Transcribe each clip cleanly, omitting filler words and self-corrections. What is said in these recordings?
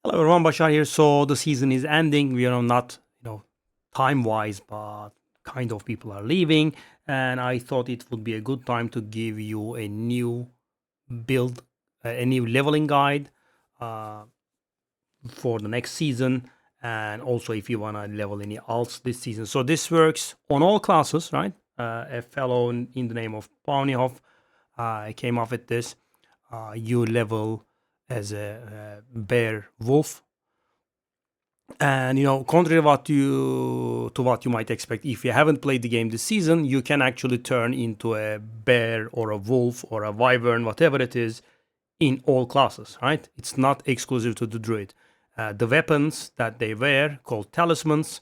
Hello everyone, Bashar here. So the season is ending. We are not, time-wise, but kind of people are leaving, and I thought it would be a good time to give you a new build, a new leveling guide uh, for the next season, and also if you wanna level any alts this season. So this works on all classes, right? A fellow in the name of PoE2 came up with this. You level as a bear wolf, and contrary to what you might expect, if you haven't played the game this season, you can actually turn into a bear or a wolf or a wyvern, whatever it is, in all classes, right? It's not exclusive to the druid. The weapons that they wear, called talismans,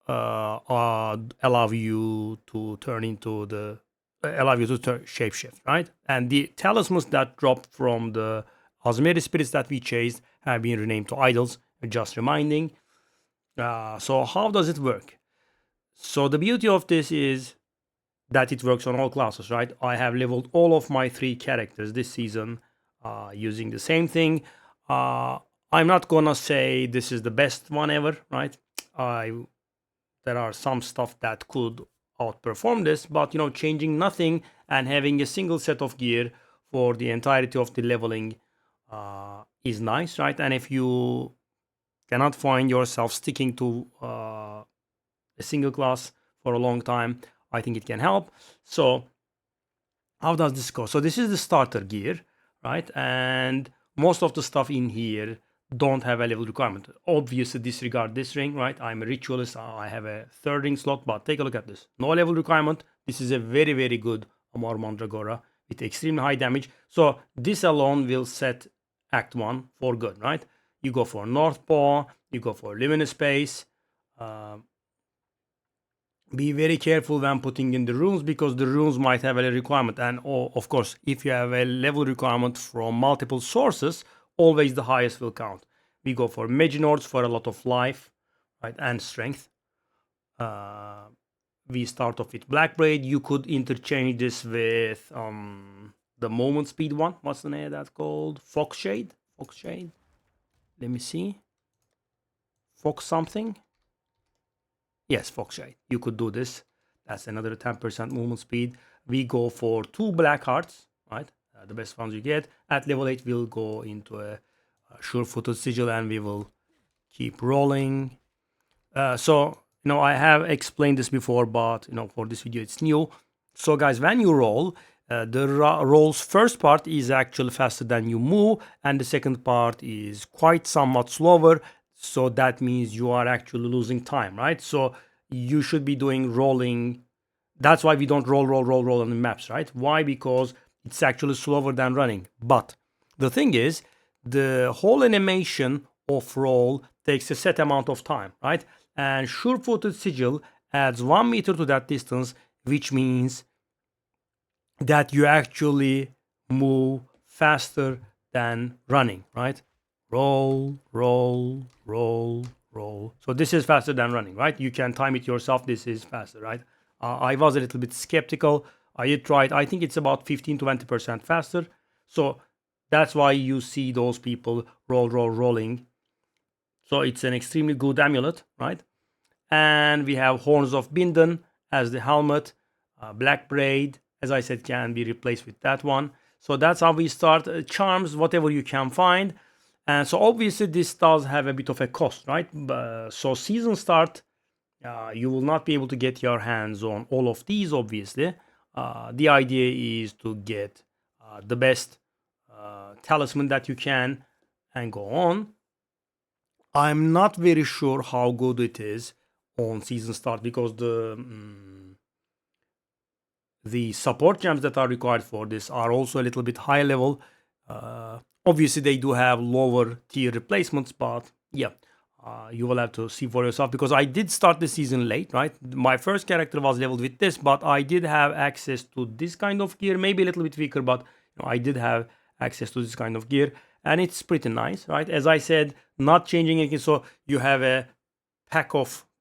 allow you to turn into the allow you to shapeshift, right? And the talismans that dropped from the Azmeri spirits that we chased have been renamed to idols. Just reminding. So how does it work? So the beauty of this is that it works on all classes, right? I have leveled all of my 3 characters this season using the same thing. Uh, I'm not gonna say this is the best one ever, right? There are some stuff that could outperform this, but changing nothing and having a single set of gear for the entirety of the leveling is nice, right? And if you cannot find yourself sticking to a single class for a long time, I think it can help. So how does this go? So this is the starter gear, right? And most of the stuff in here don't have a level requirement. Obviously disregard this ring, right? I'm a ritualist. I have a 3rd ring slot, but take a look at this. No level requirement. This is a very, very good Amor Mandragora with extremely high damage. So this alone will set Act 1 for good, right? You go for North Paw, you go for Luminous Space. Be very careful when putting in the runes, because the runes might have a requirement. And of course, if you have a level requirement from multiple sources, always the highest will count. We go for Maginors for a lot of life, right, and strength. We start off with Black Braid. You could interchange this with the movement speed one. What's the name of that called? Fox Shade. Let me see. Fox something. Yes, Foxshade. You could do this. That's another 10% movement speed. We go for 2 black hearts, right? The best ones you get. At level 8, we'll go into a sure-footed sigil, and we will keep rolling. So, I have explained this before, but, for this video, it's new. So, guys, when you roll, the roll's first part is actually faster than you move, and the second part is quite somewhat slower. So that means you are actually losing time, right? So you should be doing rolling. That's why we don't roll on the maps, right? Why? Because it's actually slower than running. But the thing is, the whole animation of roll takes a set amount of time, right? And sure-footed sigil adds 1 meter to that distance, which means that you actually move faster than running, right? Roll, roll, roll, roll. So this is faster than running, right? You can time it yourself. This is faster, right? I was a little bit skeptical. I did try it. I think it's about 15-20% faster. So that's why you see those people rolling. So it's an extremely good amulet, right? And we have Horns of Bindon as the helmet. Black Braid, as I said, can be replaced with that one. So that's how we start. Charms, whatever you can find. And so obviously this does have a bit of a cost, right? So season start, you will not be able to get your hands on all of these, obviously. The idea is to get the best talisman that you can and go on. I'm not very sure how good it is on season start, because the support gems that are required for this are also a little bit high level. Obviously, they do have lower tier replacements, but yeah, you will have to see for yourself, because I did start the season late, right? My first character was leveled with this, but I did have access to this kind of gear, maybe a little bit weaker, but I did have access to this kind of gear, and it's pretty nice, right? As I said, not changing anything, so you have a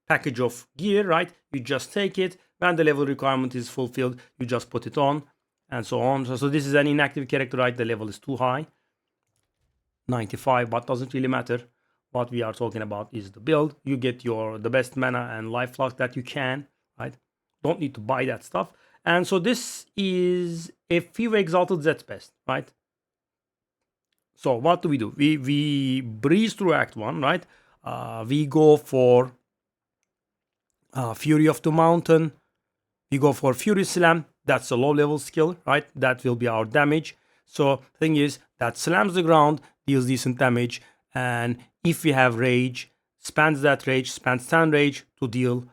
package of gear, right? You just take it. When the level requirement is fulfilled, you just put it on, and so on. So this is an inactive character, right? The level is too high. 95, but doesn't really matter. What we are talking about is the build. You get the best mana and life flux that you can, right? Don't need to buy that stuff. And so this is a few exalted Z's best, right? So what do? We breeze through Act 1, right? We go for Fury of the Mountain. We go for Fury Slam. That's a low level skill, right? That will be our damage. So the thing is that slams the ground, deals decent damage, and if we have rage, spends that rage, spends 10 rage to deal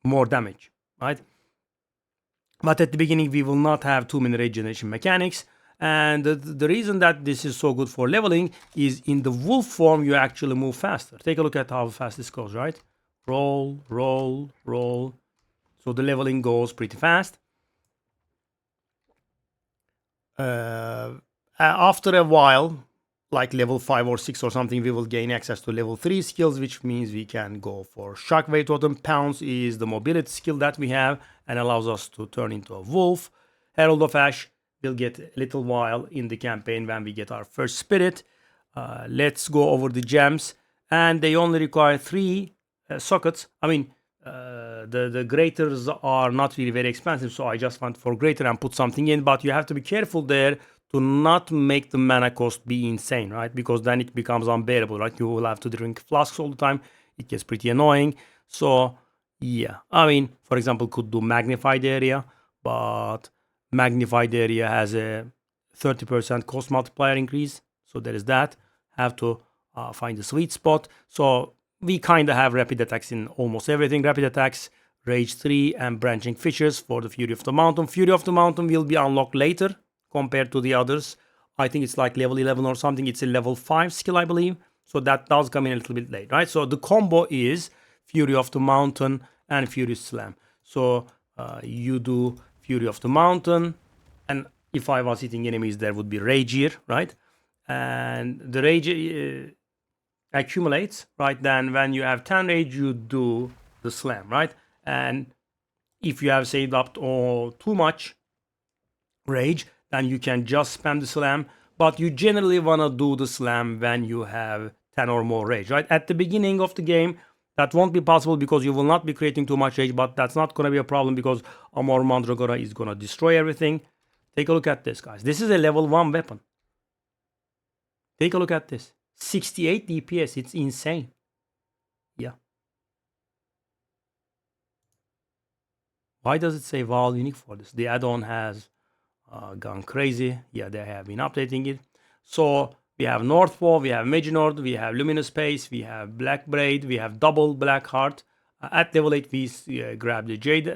more damage, right? But at the beginning, we will not have too many rage generation mechanics. And the reason that this is so good for leveling is in the wolf form, you actually move faster. Take a look at how fast this goes, right? Roll, roll, roll. So the leveling goes pretty fast. After a while, like level 5 or 6 or something, we will gain access to level 3 skills, which means we can go for Shockwave Totem. Pounce is the mobility skill that we have and allows us to turn into a wolf. Herald of Ash will get a little while in the campaign when we get our first spirit. Let's go over the gems, and they only require 3 sockets. I mean, the graters are not really very expensive, so I just went for greater and put something in, but you have to be careful there to not make the mana cost be insane, right? Because then it becomes unbearable, right? You will have to drink flasks all the time. It gets pretty annoying. So yeah, I mean, for example, could do magnified area, but magnified area has a 30% cost multiplier increase, so there is that. Have to find the sweet spot. So we kind of have rapid attacks in almost everything. Rapid attacks, rage 3, and branching fissures for the Fury of the Mountain. Fury of the Mountain will be unlocked later compared to the others. I think it's like level 11 or something. It's a level 5 skill, I believe. So that does come in a little bit late, right? So the combo is Fury of the Mountain and Fury Slam. So you do Fury of the Mountain, and if I was hitting enemies, there would be Rage here, right? And the Rage accumulates, right? Then when you have 10 rage, you do the slam, right? And if you have saved up too much rage, then you can just spam the slam. But you generally want to do the slam when you have 10 or more rage, right? At the beginning of the game, that won't be possible because you will not be creating too much rage, but that's not going to be a problem because Amor Mandragora is going to destroy everything. Take a look at this, guys. This is a level 1 weapon. Take a look at this. 68 DPS, it's insane. Yeah. Why does it say Val unique for this? The add-on has gone crazy. Yeah, they have been updating it. So we have North Wall, we have Mage Nord, we have Luminous Space, we have Black Braid, we have Double Black Heart. At level 8, we grab the Jade,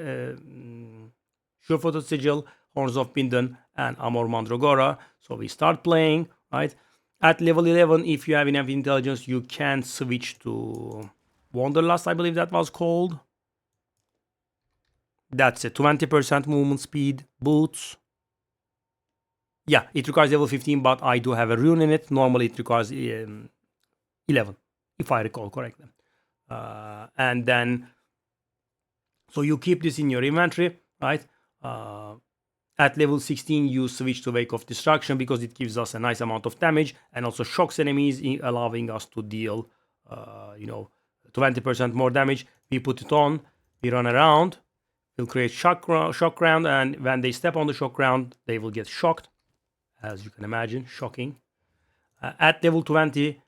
Surefooted Sigil, Horns of Bindon, and Amor Mandragora. So we start playing, right? At level 11, if you have enough intelligence, you can switch to Wanderlust, I believe that was called. That's a 20% movement speed, boots. Yeah, it requires level 15, but I do have a rune in it. Normally it requires 11, if I recall correctly. And then, so you keep this in your inventory, right? At level 16, you switch to Wake of Destruction because it gives us a nice amount of damage and also shocks enemies, allowing us to deal, 20% more damage. We put it on, we run around, we'll create shock ground, and when they step on the shock ground, they will get shocked, as you can imagine, shocking. At level 20,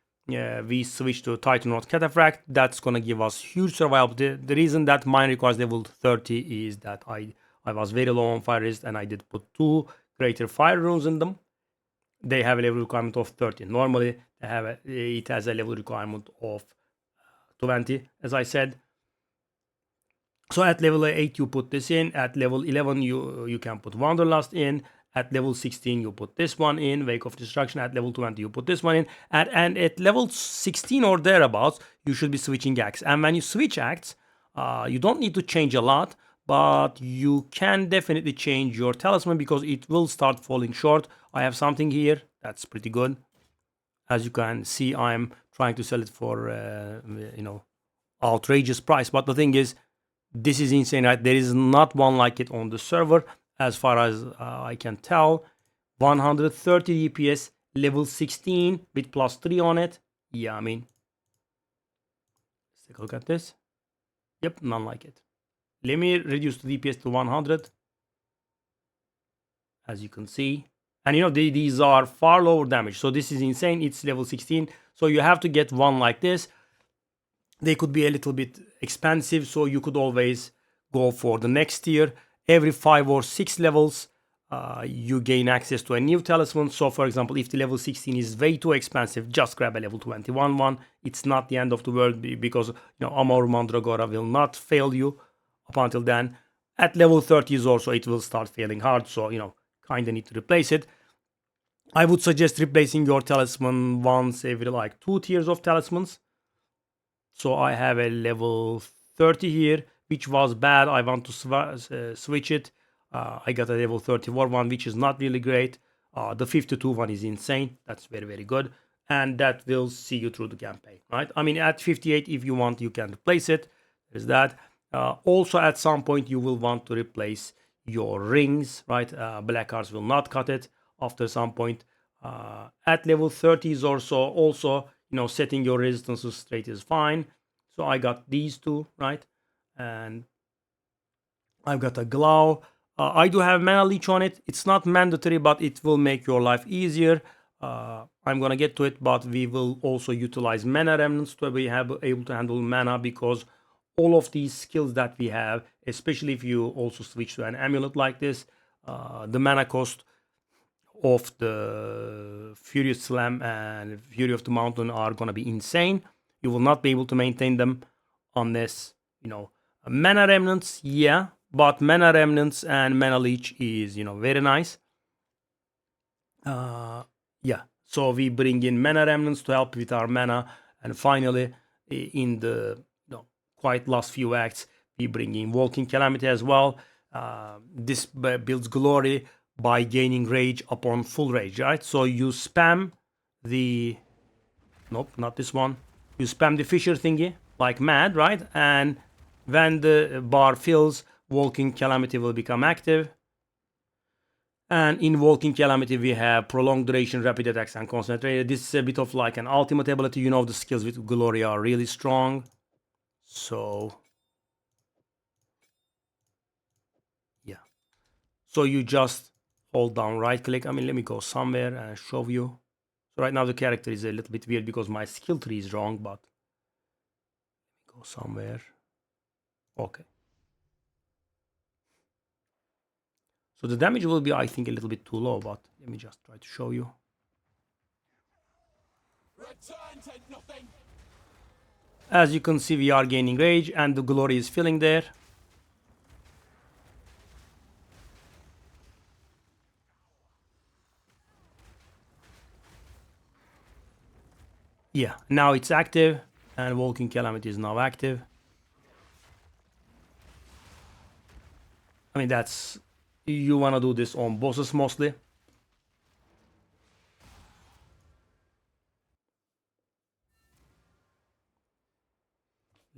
we switch to Titan Rod Cataphract. That's gonna give us huge survival. The reason that mine requires level 30 is that I was very low on fire resist and I did put 2 greater fire runes in them. They have a level requirement of 30. Normally, it has a level requirement of 20, as I said. So at level 8, you put this in. At level 11, you can put Wanderlust in. At level 16, you put this one in, Wake of Destruction. At level 20, you put this one in. And at level 16 or thereabouts, you should be switching acts. And when you switch acts, you don't need to change a lot, but you can definitely change your talisman because it will start falling short. I have something here that's pretty good. As you can see, I'm trying to sell it for, outrageous price. But the thing is, this is insane, right? There is not one like it on the server, as far as I can tell. 130 DPS, level 16 with +3 on it. Yeah, I mean, let's take a look at this. Yep, none like it. Let me reduce the DPS to 100. As you can see, and you know these are far lower damage, so this is insane. It's level 16, so you have to get one like this. They could be a little bit expensive, so you could always go for the next tier. Every 5 or 6 levels you gain access to a new talisman. So for example, if the level 16 is way too expensive, just grab a level 21 one. It's not the end of the world, because you know Amor Mandragora will not fail you up until then. At level 30s also it will start failing hard, so you know kind of need to replace it. I would suggest replacing your talisman once every like 2 tiers of talismans. So I have a level 30 here, which was bad. I want to switch it. I got a level 34 one, which is not really great. The 52 one is insane. That's very, very good. And that will see you through the campaign, right? I mean, at 58, if you want, you can replace it. There's that. Also, at some point, you will want to replace your rings, right? Black cards will not cut it after some point. At level 30s or so, also, you know, setting your resistances straight is fine. So I got these two, right? And I've got a glow. I do have mana leech on it. It's not mandatory, but it will make your life easier. I'm gonna get to it, but we will also utilize mana remnants to be able to handle mana, because all of these skills that we have, especially if you also switch to an amulet like this, the mana cost of the Furious Slam and Fury of the Mountain are gonna be insane. You will not be able to maintain them unless, you know, mana remnants, yeah, but mana remnants and mana leech is, you know, very nice. Yeah, so we bring in mana remnants to help with our mana, and finally, in the quite last few acts, we bring in Walking Calamity as well. This builds glory by gaining rage upon full rage, right? So you spam the nope, not this one. You spam the Fisher thingy like mad, right? And when the bar fills, Walking Calamity will become active. And in Walking Calamity, we have Prolonged Duration, Rapid Attacks, and Concentrated. This is a bit of like an ultimate ability. You know, the skills with Glory are really strong. So, yeah. So you just hold down right click. I mean, let me go somewhere and show you. So right now the character is a little bit weird because my skill tree is wrong, but go somewhere. Okay. So the damage will be, I think, a little bit too low, but let me just try to show you. As you can see, we are gaining rage and the glory is filling there. Yeah, now it's active and Walking Calamity is now active. I mean, that's, you want to do this on bosses mostly.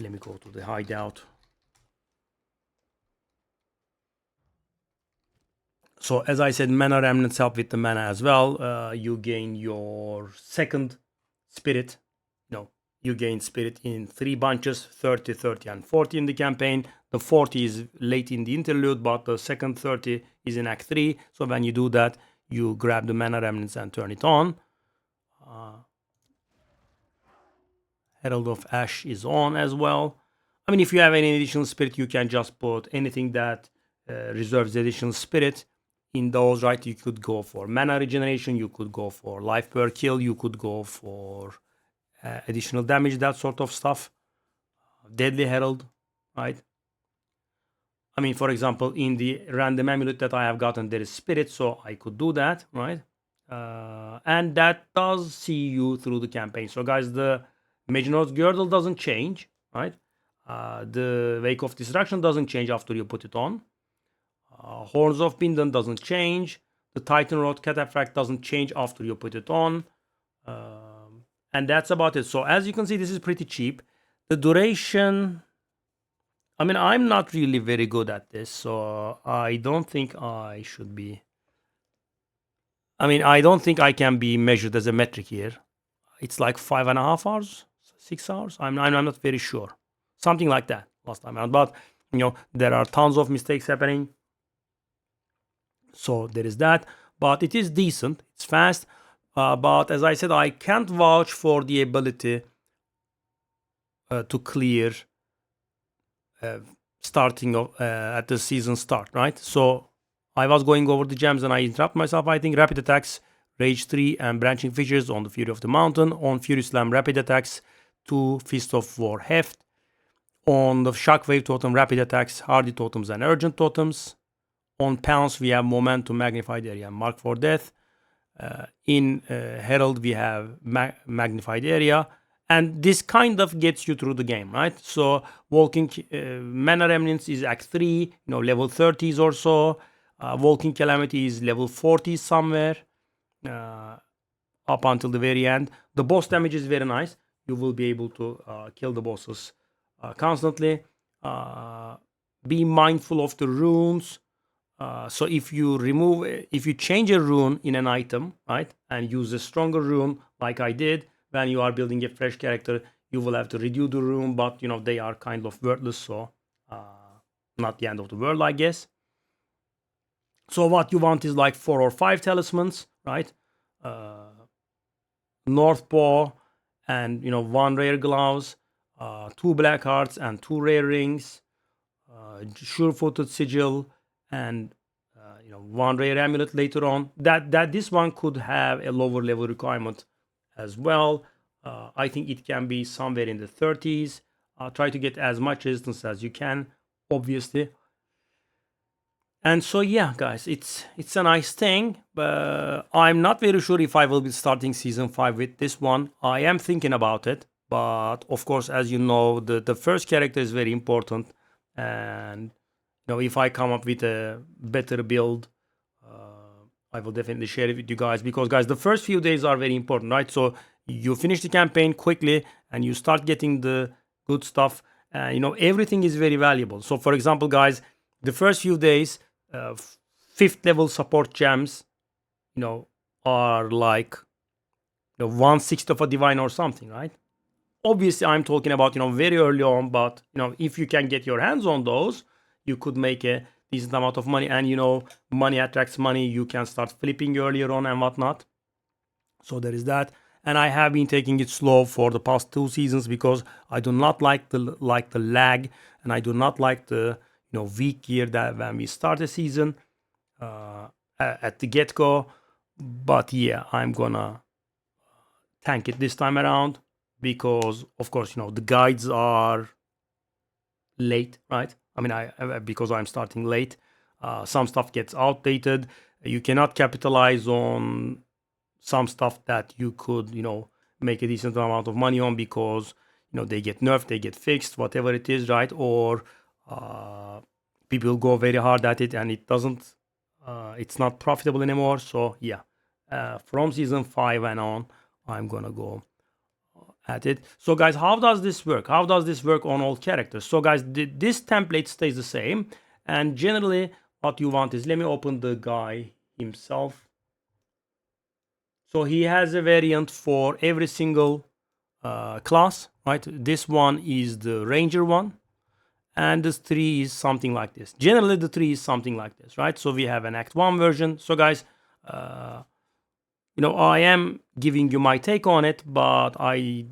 Let me go to the hideout. So as I said, mana remnants help with the mana as well. You gain your second spirit. No, you gain spirit in 3 bunches, 30, 30, and 40 in the campaign. The 40 is late in the interlude, but the second 30 is in Act 3. So when you do that, you grab the mana remnants and turn it on. Herald of Ash is on as well. I mean, if you have any additional spirit, you can just put anything that reserves additional spirit in those, right? You could go for mana regeneration, you could go for life per kill, you could go for additional damage, that sort of stuff. Deadly Herald, right? I mean, for example, in the random amulet that I have gotten, there is spirit, so I could do that, right? And that does see you through the campaign. So guys, the Maginot's Girdle doesn't change, right? The Wake of Destruction doesn't change after you put it on. Horns of Bindon doesn't change. The Titan Rod Cataphract doesn't change after you put it on. And that's about it. So as you can see, this is pretty cheap. The duration, I mean, I'm not really very good at this, so I don't think I should be I mean, I don't think I can be measured as a metric here. It's like 5.5 hours, 6 hours. I'm not very sure. Something like that last time around. But there are tons of mistakes happening. So there is that. But it is decent. It's fast. But as I said, I can't vouch for the ability to clear starting at the season start, right? So I was going over the gems and I interrupt myself. I think rapid attacks, rage 3 and branching fissures on the Fury of the Mountain. On Fury Slam, rapid attacks, 2 Fist of War heft. On the Shockwave totem, rapid attacks, hardy totems and urgent totems. On Pounce, we have momentum, magnified area, mark for death. In Herald, we have magnified area. And this kind of gets you through the game, right? So Walking Mana Remnants is Act 3, level 30s or so. Walking Calamity is level 40 somewhere, up until the very end. The boss damage is very nice. You will be able to kill the bosses constantly. Be mindful of the runes. So if you change a rune in an item, right, and use a stronger rune like I did, when you are building a fresh character, you will have to redo the rune, but they are kind of worthless, so not the end of the world, I guess. So what you want is like 4 or 5 talismans, right? North Paw and 1 rare gloves, 2 black hearts and 2 rare rings, sure-footed sigil, and 1 rare amulet later on. That this one could have a lower level requirement as well. I think it can be somewhere in the 30s. Try to get as much resistance as you can, obviously. And so yeah, guys, it's a nice thing, but I'm not very sure if I will be starting season 5 with this one. I am thinking about it, but of course, as you know, the first character is very important, and if I come up with a better build, I will definitely share it with you guys, because guys, the first few days are very important, right? So you finish the campaign quickly and you start getting the good stuff, and everything is very valuable. So for example, guys, the first few days, 5th level support gems are like 1/6 of a divine or something, right? Obviously I'm talking about very early on, but if you can get your hands on those, you could make a decent amount of money, and money attracts money. You can start flipping earlier on and whatnot. So there is that. And I have been taking it slow for the past 2 seasons, because I do not like the lag, and I do not like the weak gear that when we start a season at the get-go. But yeah, I'm gonna tank it this time around, because of course the guides are late, right? I mean, because I'm starting late, some stuff gets outdated. You cannot capitalize on some stuff that you could make a decent amount of money on, because they get nerfed, they get fixed, whatever it is, right? Or people go very hard at it and it doesn't it's not profitable anymore. So yeah, from season 5 and on, I'm gonna go at it. So guys, how does this work? How does this work on all characters? So guys, this template stays the same, and generally what you want is, let me open the guy himself. So he has a variant for every single class, right? This one is the ranger one, and this 3 is something like this. Generally the 3 is something like this, right? So we have an Act 1 version. So guys, I am giving you my take on it, but I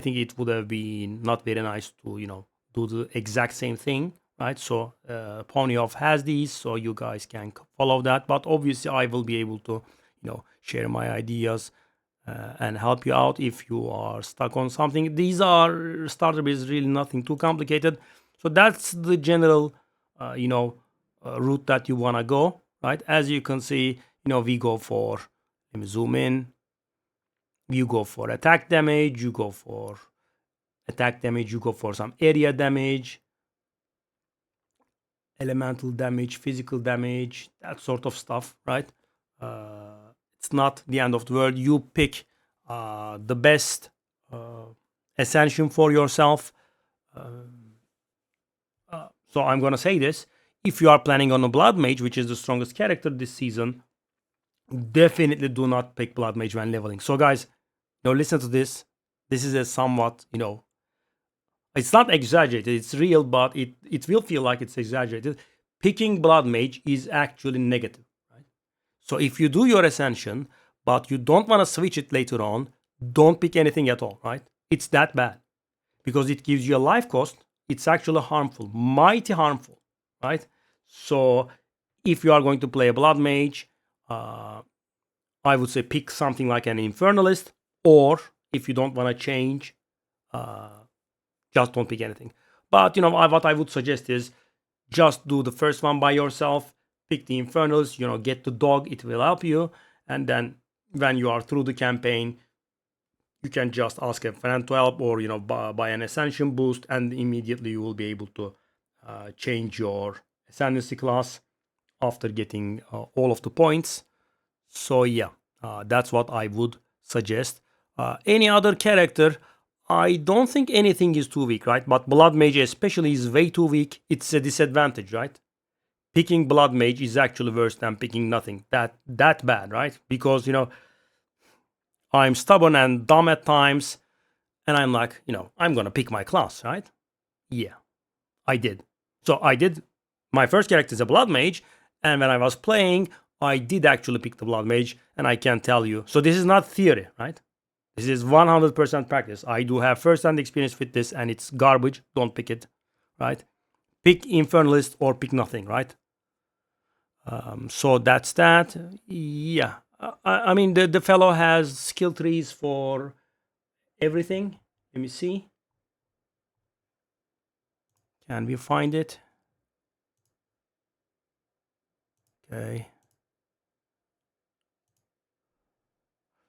think it would have been not very nice to do the exact same thing, right? So PoE2 has these, so you guys can follow that. But obviously I will be able to share my ideas and help you out if you are stuck on something. These are starter builds, really nothing too complicated. So that's the general route that you want to go, right? As you can see, we go for, let me zoom in, you go for attack damage, you go for some area damage, elemental damage, physical damage, that sort of stuff, right? It's not the end of the world. You pick the best ascension for yourself. So I'm gonna say this: if you are planning on a blood mage, which is the strongest character this season, definitely do not pick Blood Mage when leveling. So guys, listen to this. This is a somewhat, it's not exaggerated, it's real, but it will feel like it's exaggerated. Picking Blood Mage is actually negative, right? So if you do your Ascension, but you don't want to switch it later on, don't pick anything at all, right? It's that bad. Because it gives you a life cost, it's actually harmful, mighty harmful, right? So if you are going to play a Blood Mage, I would say pick something like an Infernalist, or if you don't want to change, just don't pick anything. But what I would suggest is just do the first one by yourself, pick the Infernals, get the dog, it will help you, and then when you are through the campaign, you can just ask a friend to help, or buy an Ascension boost, and immediately you will be able to change your Ascendancy class after getting all of the points. So yeah, that's what I would suggest. Any other character, I don't think anything is too weak, right? But Blood Mage especially is way too weak. It's a disadvantage, right? Picking Blood Mage is actually worse than picking nothing. That bad, right? Because I'm stubborn and dumb at times, and I'm like, I'm gonna pick my class, right? Yeah, I did. So I did. My first character is a Blood Mage, and when I was playing, I did actually pick the Blood Mage, and I can tell you. So this is not theory, right? This is 100% practice. I do have first-hand experience with this, and it's garbage. Don't pick it, right? Pick Infernalist or pick nothing, right? So that's that. Yeah. I mean, the fellow has skill trees for everything. Let me see. Can we find it? Okay.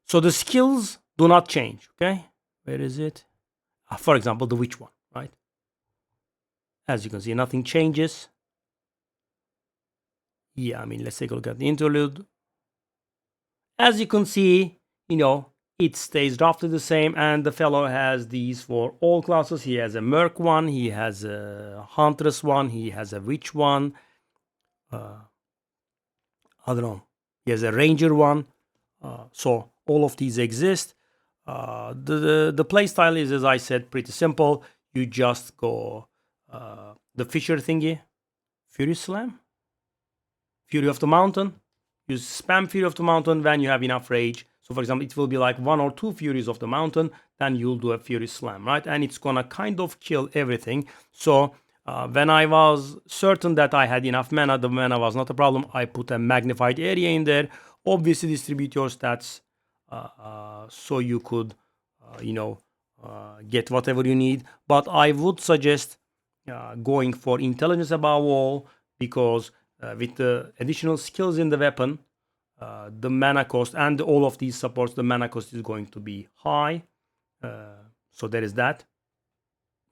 So the skills do not change, okay? Where is it? For example, the witch one, right? As you can see, nothing changes. Yeah, I mean, let's take a look at the interlude. As you can see, it stays roughly the same, and the fellow has these for all classes. He has a merc one, he has a huntress one, he has a witch one. I don't know. He has a ranger one. So all of these exist. The play style is, as I said, pretty simple. You just go the Fisher thingy, Fury Slam, Fury of the Mountain. You spam Fury of the Mountain when you have enough rage. So for example, it will be like 1 or 2 Furies of the Mountain, then you'll do a Fury Slam, right? And it's gonna kind of kill everything. So when I was certain that I had enough mana, the mana was not a problem, I put a magnified area in there. Obviously distribute your stats so you could, get whatever you need. But I would suggest going for intelligence above all, because with the additional skills in the weapon, the mana cost and all of these supports, the mana cost is going to be high. So there is that,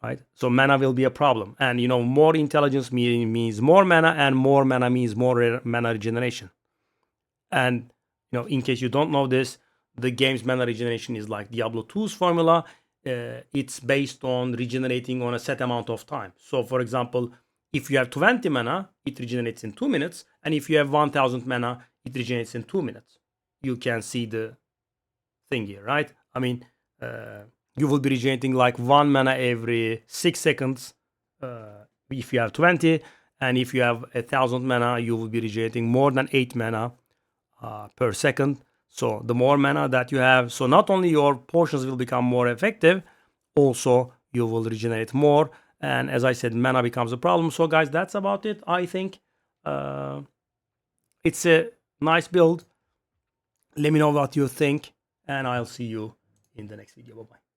right? So mana will be a problem, and more intelligence means more mana, and more mana means more mana regeneration. And in case you don't know this, the game's mana regeneration is like Diablo 2's formula. It's based on regenerating on a set amount of time. So for example, if you have 20 mana, it regenerates in 2 minutes, and if you have 1000 mana, it regenerates in 2 minutes. You can see the thing here, right? I mean, you will be regenerating like 1 mana every 6 seconds if you have 20, and if you have 1000 mana, you will be regenerating more than 8 mana per second. So the more mana that you have, so not only your potions will become more effective, also you will regenerate more. And as I said, mana becomes a problem. So guys, that's about it. I think it's a nice build. Let me know what you think, and I'll see you in the next video. Bye bye.